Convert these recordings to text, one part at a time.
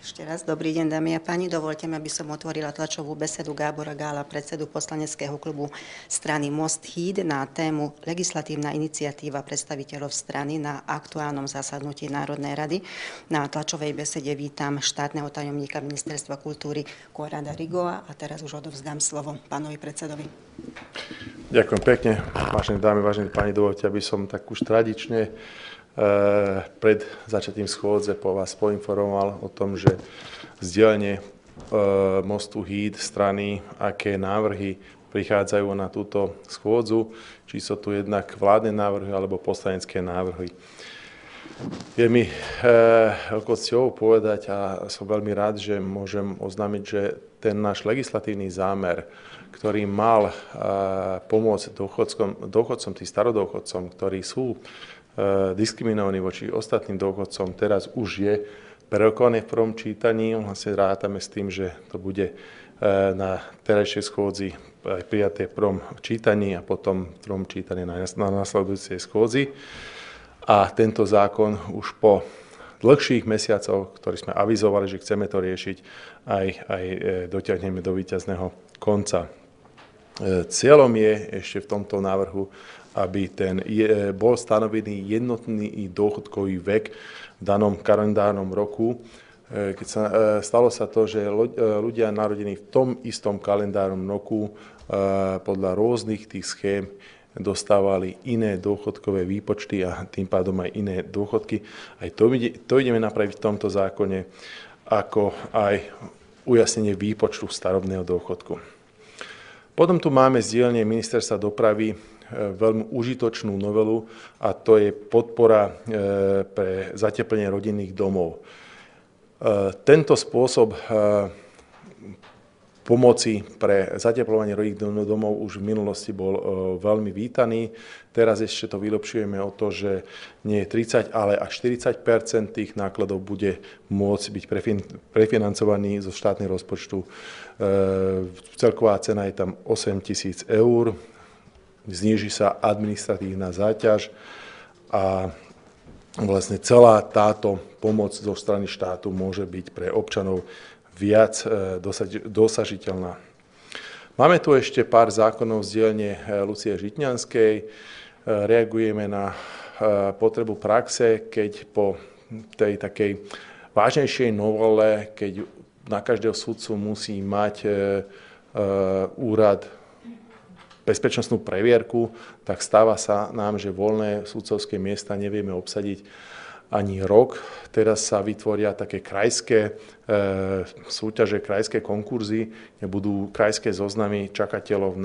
Ešte raz dobrý deň, dámy a páni. Dovoľte mi, aby som otvorila tlačovú besedu Gábora Gála, predsedu poslaneckého klubu strany Most Híd na tému legislatívna iniciatíva predstaviteľov strany na aktuálnom zasadnutí Národnej rady. Na tlačovej besede vítam štátneho tajomníka Ministerstva kultúry Konrada Rigoa a teraz už odovzdám slovo pánovi predsedovi. Ďakujem pekne. Vážené dámy, vážení páni, dovoľte, aby som tak už tradične pred začatím schôdze vás poinformoval o tom, že vzdielenie Mostu Híd strany, aké návrhy prichádzajú na túto schôdzu, či sú tu jednak vládne návrhy alebo poslanecké návrhy. Je mi veľkou cťou povedať a som veľmi rád, že môžem oznámiť, že ten náš legislatívny zámer, ktorý mal pomôcť dôchodcom, tým starodôchodcom, ktorí sú diskriminovaní voči ostatným dôchodcom, teraz už je prerokovaný v prvom čítaní. Vlastne rátame s tým, že to bude na terajšej schôdzi prijaté v prvom čítaní a potom v druhom čítaní na nasledujúcej schôdzi. A tento zákon už po dlhších mesiacoch, ktorý sme avizovali, že chceme to riešiť, aj dotiahneme do víťazného konca. Cieľom je ešte v tomto návrhu, aby bol stanovený jednotný dôchodkový vek v danom kalendárnom roku. Stalo sa to, že ľudia narodení v tom istom kalendárnom roku podľa rôznych tých schém dostávali iné dôchodkové výpočty a tým pádom aj iné dôchodky. Aj to ideme napraviť v tomto zákone, ako aj ujasnenie výpočtu starobného dôchodku. Potom tu máme z dielne Ministerstva dopravy veľmi užitočnú novelu a to je podpora pre zateplenie rodinných domov. Tento spôsob pomoci pre zateplovanie rodinných domov už v minulosti bol veľmi vítaný. Teraz ešte to vylepšujeme o to, že nie je 30, ale až 40% tých nákladov bude môcť byť prefinancovaný zo štátneho rozpočtu. Celková cena je tam 8 000 eur. Zníži sa administratívna záťaž a vlastne celá táto pomoc zo strany štátu môže byť pre občanov viac dosažiteľná. Máme tu ešte pár zákonov z dielne Lucie Žitňanskej. Reagujeme na potrebu praxe, keď po tej takej vážnejšej novele, keď na každého sudcu musí mať úrad bezpečnostnú previerku, tak stáva sa nám, že voľné sudcovské miesta nevieme obsadiť ani rok. Teraz sa vytvoria také krajské súťaže, krajské konkurzy, kde budú krajské zoznamy čakateľov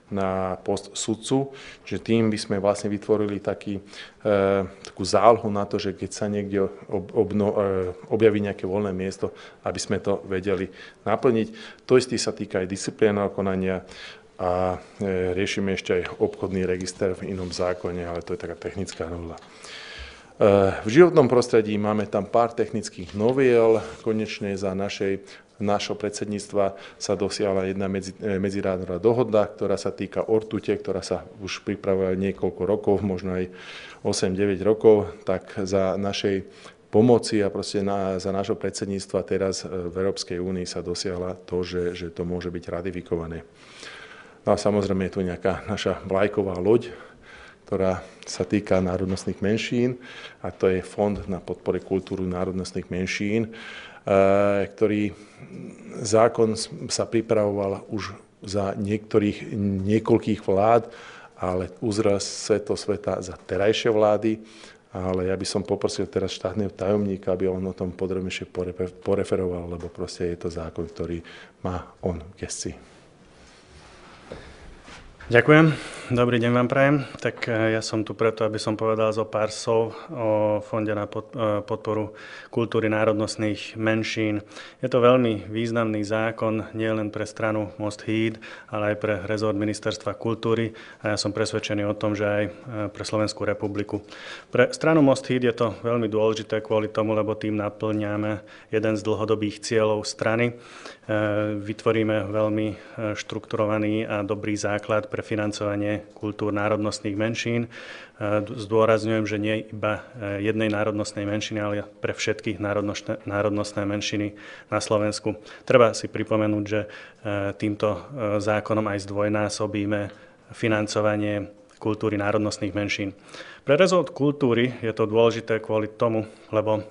na post sudcu. Že tým by sme vlastne vytvorili takú zálohu na to, že keď sa niekde objaví nejaké voľné miesto, aby sme to vedeli naplniť. To isté sa týka aj disciplinárneho konania a riešime ešte aj obchodný register v inom zákone, ale to je taká technická novela. V životnom prostredí máme tam pár technických noviel. Konečne za našho predsedníctva sa dosiahla jedna medzinárodná dohoda, ktorá sa týka ortute, ktorá sa už pripravuje niekoľko rokov, možno aj 8-9 rokov, tak za našej pomoci a proste za nášho predsedníctva teraz v Európskej únii sa dosiahla to, že to môže byť ratifikované. No a samozrejme je tu nejaká naša vlajková loď, ktorá sa týka národnostných menšín, a to je Fond na podporu kultúry národnostných menšín, ktorý zákon sa pripravoval už za niekoľkých vlád, ale uzrel svetlo sveta za terajšie vlády. Ale ja by som poprosil teraz štátneho tajomníka, aby on o tom podrobnejšie poreferoval, lebo proste je to zákon, ktorý má on v gestii. Ďakujem. Dobrý deň vám prajem. Tak ja som tu preto, aby som povedal zo pár slov o Fonde na podporu kultúry národnostných menšín. Je to veľmi významný zákon, nielen pre stranu Most Híd, ale aj pre rezort Ministerstva kultúry. A ja som presvedčený o tom, že aj pre Slovenskú republiku. Pre stranu Most Híd je to veľmi dôležité kvôli tomu, lebo tým naplňame jeden z dlhodobých cieľov strany. Vytvoríme veľmi štrukturovaný a dobrý základ pre financovanie kultúr národnostných menšín. Zdôrazňujem, že nie iba jednej národnostnej menšiny, ale pre všetkých národnostné menšiny na Slovensku. Treba si pripomenúť, že týmto zákonom aj zdvojnásobíme financovanie kultúry národnostných menšín. Pre rezort kultúry je to dôležité kvôli tomu, lebo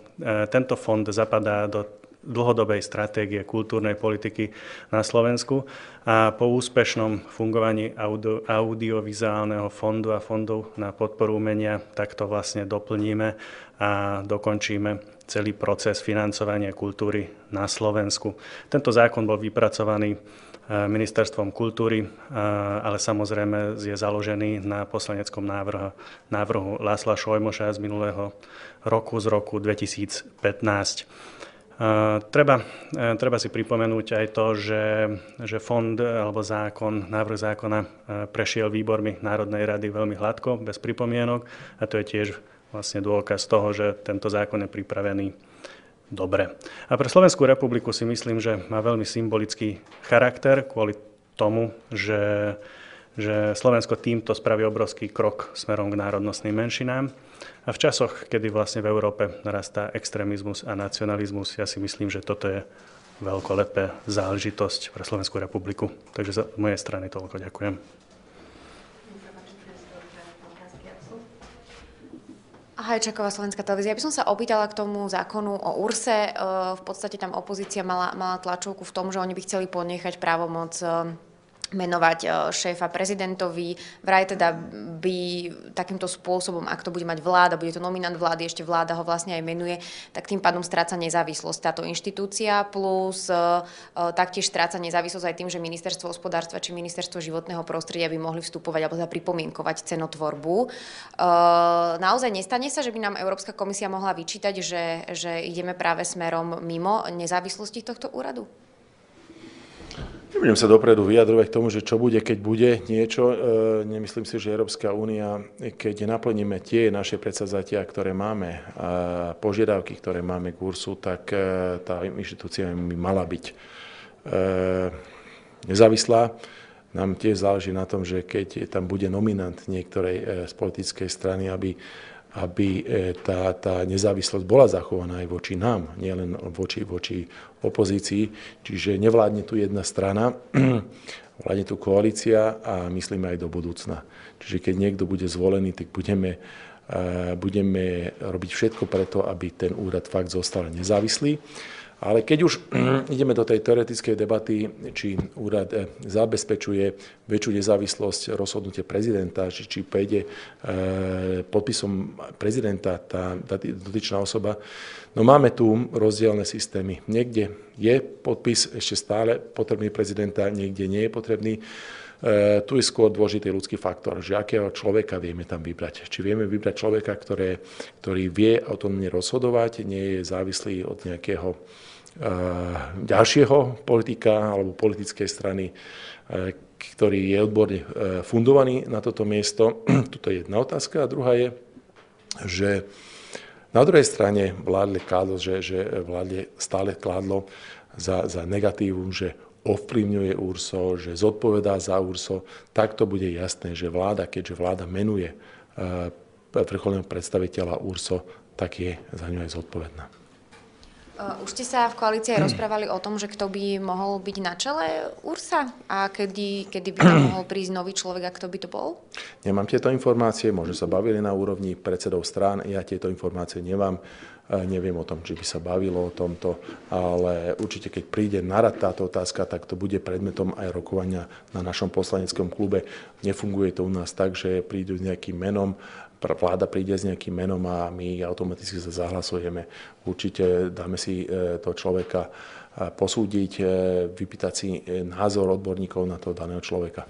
tento fond zapadá do dlhodobej stratégie kultúrnej politiky na Slovensku a po úspešnom fungovaní audiovizuálneho fondu a fondov na podporu umenia takto vlastne doplníme a dokončíme celý proces financovania kultúry na Slovensku. Tento zákon bol vypracovaný Ministerstvom kultúry, ale samozrejme je založený na poslaneckom návrhu Lászla Šojmoša z minulého roku, z roku 2015. Treba si pripomenúť aj to, že fond alebo návrh zákona prešiel výbormi Národnej rady veľmi hladko, bez pripomienok a to je tiež vlastne dôkaz toho, že tento zákon je pripravený dobre. A pre Slovenskú republiku si myslím, že má veľmi symbolický charakter kvôli tomu, že Slovensko týmto spraví obrovský krok smerom k národnostným menšinám. A v časoch, kedy vlastne v Európe narastá extrémizmus a nacionalizmus, ja si myslím, že toto je veľkolepá záležitosť pre Slovenskú republiku. Takže z mojej strany toľko ďakujem. Hajčáková, Slovenská televízia. Ja by som sa opýtala k tomu zákonu o URSE. V podstate tam opozícia mala tlačovku v tom, že oni by chceli ponechať právomoc menovať šéfa prezidentovi. Vraj teda by takýmto spôsobom, ak to bude mať vláda, bude to nominant vlády, ešte vláda ho vlastne aj menuje, tak tým pádom stráca nezávislosť táto inštitúcia, plus taktiež stráca nezávislosť aj tým, že ministerstvo hospodárstva či ministerstvo životného prostredia by mohli vstupovať alebo pripomienkovať cenotvorbu. Naozaj nestane sa, že by nám Európska komisia mohla vyčítať, že ideme práve smerom mimo nezávislosti tohto úradu? Nebudem sa dopredu vyjadrovať k tomu, že čo bude, keď bude niečo. Nemyslím si, že Európska únia, keď naplníme tie naše predsavzatia, ktoré máme, a požiadavky, ktoré máme k URSu, tak tá inštitúcia by mala byť nezávislá. Nám tiež záleží na tom, že keď tam bude nominant niektorej z politickej strany, aby tá nezávislosť bola zachovaná aj voči nám, nielen voči opozícii. Čiže nevládne tu jedna strana, vládne tu koalícia a myslíme aj do budúcna. Čiže keď niekto bude zvolený, tak budeme robiť všetko preto, aby ten úrad fakt zostal nezávislý. Ale keď už ideme do tej teoretickej debaty, či úrad zabezpečuje väčšiu nezávislosť rozhodnutie prezidenta, či pôjde podpisom prezidenta tá dotyčná osoba, no máme tu rozdielne systémy. Niekde je podpis ešte stále potrebný prezidenta, niekde nie je potrebný. Tu je skôr dôležitý ľudský faktor, že akého človeka vieme tam vybrať. Či vieme vybrať človeka, ktorý vie autonómne rozhodovať, nie je závislý od nejakého ďalšieho politika alebo politickej strany, ktorý je odborne fundovaný na toto miesto. Toto je jedna otázka. A druhá je, že na druhej strane vládle stále kládlo za negatívum, že ovplyvňuje URSO, že zodpovedá za URSO, tak to bude jasné, že keďže vláda menuje vrcholného predstaviteľa URSO, tak je za ňu aj zodpovedná. Už ste sa v koalícii rozprávali o tom, že kto by mohol byť na čele URSA a kedy by tam mohol prísť nový človek a kto by to bol? Nemám tieto informácie, možno sa bavili na úrovni predsedov strán, ja tieto informácie nemám. Neviem o tom, či by sa bavilo o tomto, ale určite, keď príde na rad táto otázka, tak to bude predmetom aj rokovania na našom poslaneckom klube. Nefunguje to u nás tak, že prídu s nejakým menom, vláda príde s nejakým menom a my automaticky sa zahlasujeme. Určite dáme si toho človeka posúdiť, vypýtať si názor odborníkov na toho daného človeka.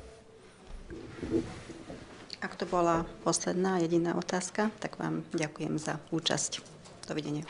Ak to bola posledná, jediná otázka, tak vám ďakujem za účasť. Dovidenia.